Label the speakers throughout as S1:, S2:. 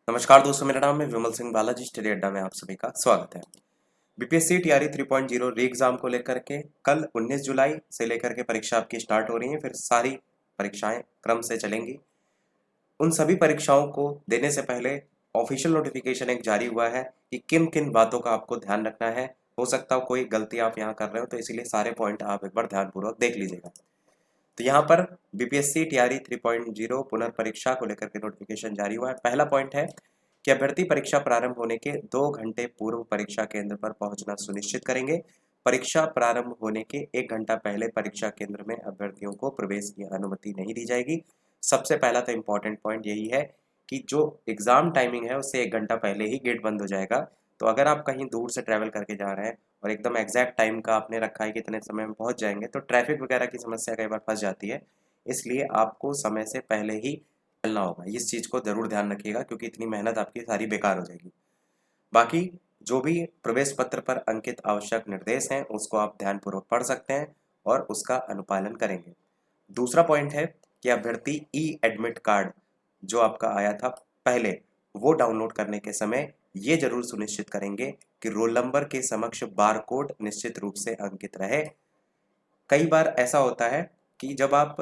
S1: नमस्कार दोस्तों, मेरा नाम है विमल सिंह बालाजी। स्टडी अड्डा में आप सभी का स्वागत है। बीपीएससी टीआरई 3.0 री एग्जाम को लेकर के कल 19 जुलाई से लेकर के परीक्षा आपकी स्टार्ट हो रही है। फिर सारी परीक्षाएं क्रम से चलेंगी। उन सभी परीक्षाओं को देने से पहले ऑफिशियल नोटिफिकेशन एक जारी हुआ है कि किन किन बातों का आपको ध्यान रखना है। हो सकता हो कोई गलती आप यहाँ कर रहे हो, तो इसीलिए सारे पॉइंट आप एक बार ध्यानपूर्वक देख लीजिएगा। तो यहाँ पर बीपीएससी टीआरई 3.0 पुनर्परीक्षा को लेकर के नोटिफिकेशन जारी हुआ है। पहला पॉइंट है कि अभ्यर्थी परीक्षा प्रारंभ होने के 2 घंटे पूर्व परीक्षा केंद्र पर पहुंचना सुनिश्चित करेंगे। परीक्षा प्रारंभ होने के 1 घंटा पहले परीक्षा केंद्र में अभ्यर्थियों को प्रवेश की अनुमति नहीं दी जाएगी। सबसे पहला तो इम्पोर्टेंट पॉइंट यही है कि जो एग्जाम टाइमिंग है उससे 1 घंटा पहले ही गेट बंद हो जाएगा। तो अगर आप कहीं दूर से ट्रैवल करके जा रहे हैं और एकदम एग्जैक्ट टाइम का आपने रखा है कि इतने समय में पहुंच जाएंगे, तो ट्रैफिक वगैरह की समस्या कई बार फंस जाती है। इसलिए आपको समय से पहले ही चलना होगा। इस चीज़ को ज़रूर ध्यान रखिएगा, क्योंकि इतनी मेहनत आपकी सारी बेकार हो जाएगी। बाकी जो भी प्रवेश पत्र पर अंकित आवश्यक निर्देश हैं उसको आप ध्यानपूर्वक पढ़ सकते हैं और उसका अनुपालन करेंगे। दूसरा पॉइंट है कि अभ्यर्थी ई एडमिट कार्ड जो आपका आया था पहले, वो डाउनलोड करने के समय ये जरूर सुनिश्चित करेंगे कि रोल नंबर के समक्ष बार कोड निश्चित रूप से अंकित रहे। कई बार ऐसा होता है कि जब आप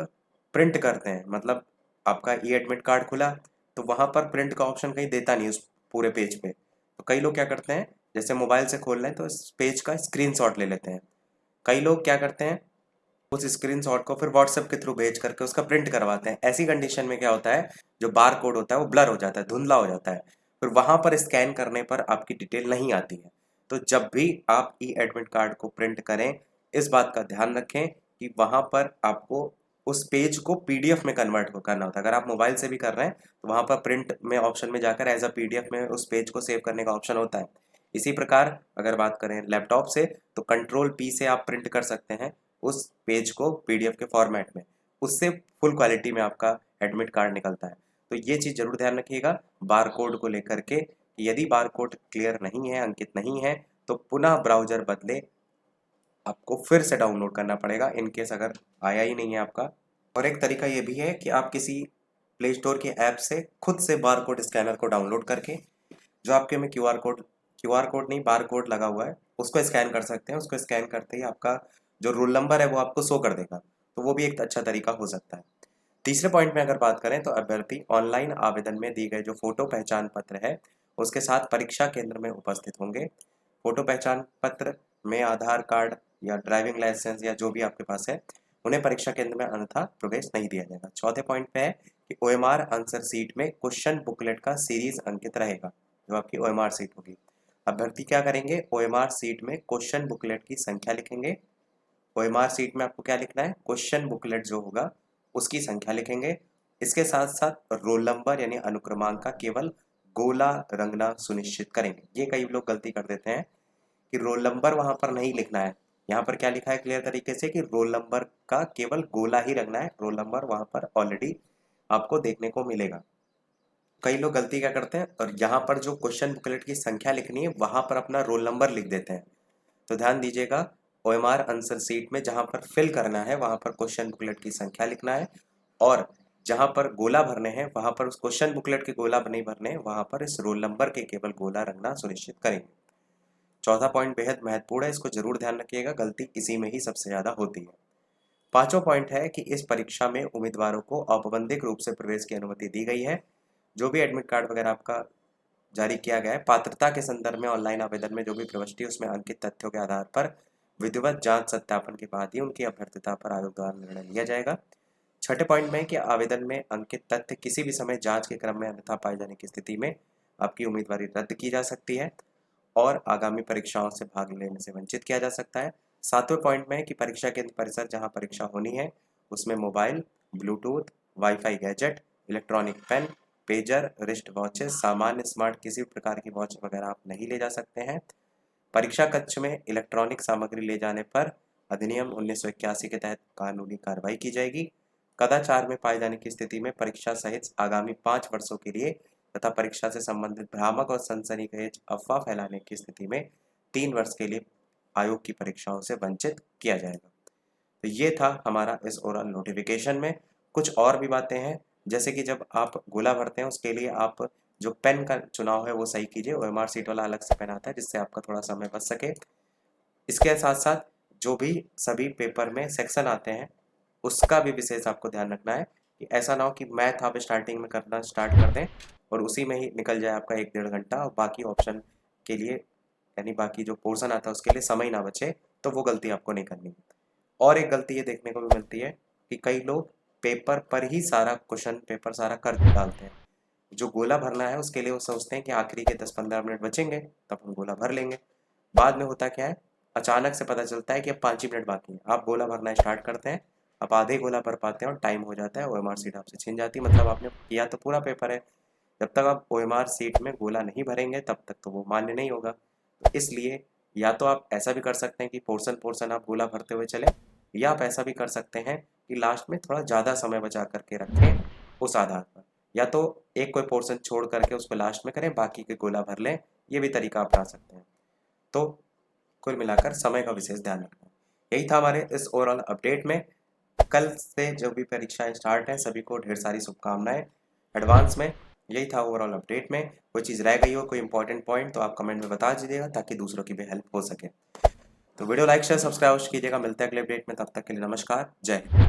S1: प्रिंट करते हैं, मतलब आपका ई एडमिट कार्ड खुला, तो वहाँ पर प्रिंट का ऑप्शन कहीं देता नहीं उस पूरे पेज पे। तो कई लोग क्या करते हैं, जैसे मोबाइल से खोल रहे हैं तो इस पेज का स्क्रीनशॉट ले लेते हैं। कई लोग क्या करते हैं, उस स्क्रीनशॉट को फिर व्हाट्सएप के थ्रू भेज करके उसका प्रिंट करवाते हैं। ऐसी कंडीशन में क्या होता है, जो बार कोड होता है वो ब्लर हो जाता है, धुंधला हो जाता है। फिर वहां पर स्कैन करने पर आपकी डिटेल नहीं आती है। तो जब भी आप ई एडमिट कार्ड को प्रिंट करें, इस बात का ध्यान रखें कि वहां पर आपको उस पेज को पीडीएफ में कन्वर्ट करना होता है। अगर आप मोबाइल से भी कर रहे हैं तो वहां पर प्रिंट में ऑप्शन में जाकर एज अ पीडीएफ में उस पेज को सेव करने का ऑप्शन होता है। इसी प्रकार अगर बात करें लैपटॉप से, तो कंट्रोल पी से आप प्रिंट कर सकते हैं उस पेज को पीडीएफ के फॉर्मेट में। उससे फुल क्वालिटी में आपका एडमिट कार्ड निकलता है। तो ये चीज़ जरूर ध्यान रखिएगा बार कोड को लेकर के, कि यदि बार कोड क्लियर नहीं है, अंकित नहीं है, तो पुनः ब्राउजर बदले आपको फिर से डाउनलोड करना पड़ेगा, इन केस अगर आया ही नहीं है आपका। और एक तरीका ये भी है कि आप किसी प्ले स्टोर के ऐप से खुद से बार कोड स्कैनर को डाउनलोड करके, जो आपके में क्यूआर कोड नहीं बार कोड लगा हुआ है, उसको स्कैन कर सकते हैं। उसको स्कैन करते ही आपका जो रोल नंबर है वो आपको शो कर देगा। तो वो भी एक अच्छा तरीका हो सकता है। तीसरे पॉइंट में अगर बात करें, तो अभ्यर्थी ऑनलाइन आवेदन में दी गई जो फोटो पहचान पत्र है उसके साथ परीक्षा केंद्र में उपस्थित होंगे। फोटो पहचान पत्र में आधार कार्ड या ड्राइविंग लाइसेंस या जो भी आपके पास है, उन्हें परीक्षा केंद्र में अन्यथा प्रवेश नहीं दिया जाएगा। चौथे पॉइंट पे है कि ओएमआर आंसर सीट में क्वेश्चन बुकलेट का सीरीज अंकित रहेगा, जो आपकी ओएमआर सीट होगी। अभ्यर्थी क्या करेंगे, ओएमआर सीट में क्वेश्चन बुकलेट की संख्या लिखेंगे। ओएमआर सीट में आपको क्या लिखना है, क्वेश्चन बुकलेट जो होगा उसकी संख्या लिखेंगे। इसके साथ साथ रोल नंबर यानी अनुक्रमांक का केवल गोला रंगना सुनिश्चित करेंगे। ये कई लोग गलती कर देते हैं कि रोल नंबर वहां पर नहीं लिखना है। यहाँ पर क्या लिखा है क्लियर तरीके से कि रोल नंबर का केवल गोला ही रंगना है। रोल नंबर वहां पर ऑलरेडी आपको देखने को मिलेगा। कई लोग गलती क्या करते हैं, और यहाँ पर जो क्वेश्चन बुकलेट की संख्या लिखनी है वहां पर अपना रोल नंबर लिख देते हैं। तो ध्यान दीजिएगा, ओएमआर आंसर सीट में जहां पर फिल करना है वहां पर क्वेश्चन बुकलेट की संख्या लिखना है, और जहां पर गोला भरने हैं वहां पर उस क्वेश्चन बुकलेट के गोला नहीं भरने, वहां पर इस रोल नंबर के केवल गोला रंगना सुनिश्चित करेंगे। चौथा पॉइंट बेहद महत्वपूर्ण है, इसको जरूर ध्यान रखिएगा, गलती इसी में ही सबसे ज्यादा होती है। पांचवा पॉइंट है कि इस परीक्षा में उम्मीदवारों को औपबंधिक रूप से प्रवेश की अनुमति दी गई है। जो भी एडमिट कार्ड वगैरह आपका जारी किया गया है, पात्रता के संदर्भ में ऑनलाइन आवेदन में जो भी प्रविष्टि उसमें अंकित तथ्यों के आधार पर विधिवत जांच सत्यापन के बाद ही उनकी अभ्यर्थता पर आयोग द्वारा निर्णय लिया जाएगा। छठे पॉइंट में कि आवेदन में अंकित तथ्य किसी भी समय जांच के क्रम में अन्यथा पाए जाने की स्थिति में आपकी उम्मीदवारी रद्द की जा सकती है और आगामी परीक्षाओं से भाग लेने से वंचित किया जा सकता है। सातवें पॉइंट में कि परीक्षा केंद्र परिसर जहां परीक्षा होनी है उसमें mobile, bluetooth, wifi gadget, electronic pen, pager, wrist watches, सामान्य स्मार्ट किसी भी प्रकार की वॉच वगैरह आप नहीं ले जा सकते हैं। परीक्षा कक्ष में इलेक्ट्रॉनिक सामग्री ले जाने पर अधिनियम 1981 के तहत कानूनी कार्रवाई की जाएगी। कदाचार में पाए जाने की स्थिति में परीक्षा सहित आगामी 5 वर्षों के लिए तथा परीक्षा से संबंधित भ्रामक और सनसनीखेज अफवाह फैलाने की स्थिति में 3 वर्ष के लिए आयोग की परीक्षाओं से वंचित किया जाएगा। तो ये था हमारा इस ओरल नोटिफिकेशन में। कुछ और भी बातें हैं, जैसे कि जब आप गोला भरते हैं उसके लिए आप जो पेन का चुनाव है वो सही कीजिए। OMR सीट वाला अलग से पेन आता है जिससे आपका थोड़ा समय बच सके। इसके साथ साथ जो भी सभी पेपर में सेक्शन आते हैं उसका भी विशेष आपको ध्यान रखना है कि ऐसा ना हो कि मैथ आप स्टार्टिंग में करना स्टार्ट कर दें और उसी में ही निकल जाए आपका 1-1.5 घंटा और बाकी ऑप्शन के लिए यानी बाकी जो पोर्शन आता है उसके लिए समय ना बचे, तो वो गलती आपको नहीं करनी। और एक गलती ये देखने को भी मिलती है कि कई लोग पेपर पर ही सारा क्वेश्चन पेपर सारा कर डालते हैं। जो गोला भरना है उसके लिए वो सोचते हैं कि आखिरी के 10-15 मिनट बचेंगे तब हम गोला भर लेंगे। बाद में होता क्या है, अचानक से पता चलता है कि अब 5 ही मिनट बाकी है। आप गोला भरना स्टार्ट करते हैं, आप आधे गोला भर पाते हैं और टाइम हो जाता है, OMR सीट आपसे छिन जाती है। मतलब आपने किया तो पूरा पेपर है, जब तक आप OMR सीट में गोला नहीं भरेंगे तब तक तो वो मान्य नहीं होगा। तो इसलिए या तो आप ऐसा भी कर सकते हैं कि पोर्शन पोर्शन आप गोला भरते हुए चलें, या आप ऐसा भी कर सकते हैं कि लास्ट में थोड़ा ज़्यादा समय बचा करके रखें उस आधार पर, या तो एक कोई पोर्शन छोड़ करके उसको लास्ट में करें, बाकी के गोला भर लें। ये भी तरीका अपना सकते हैं। तो कुल मिलाकर समय का विशेष ध्यान रखना। यही था हमारे इस ओवरऑल अपडेट में। कल से जो भी परीक्षाएं स्टार्ट हैं सभी को ढेर सारी शुभकामनाएं एडवांस में। यही था ओवरऑल अपडेट में। कोई चीज़ रह गई हो, कोई इंपॉर्टेंट पॉइंट, तो आप कमेंट में बता दीजिएगा ताकि दूसरों की भी हेल्प हो सके। तो वीडियो लाइक शेयर सब्सक्राइब कीजिएगा। मिलते हैं अगले अपडेट में, तब तक के लिए नमस्कार, जय हिंद।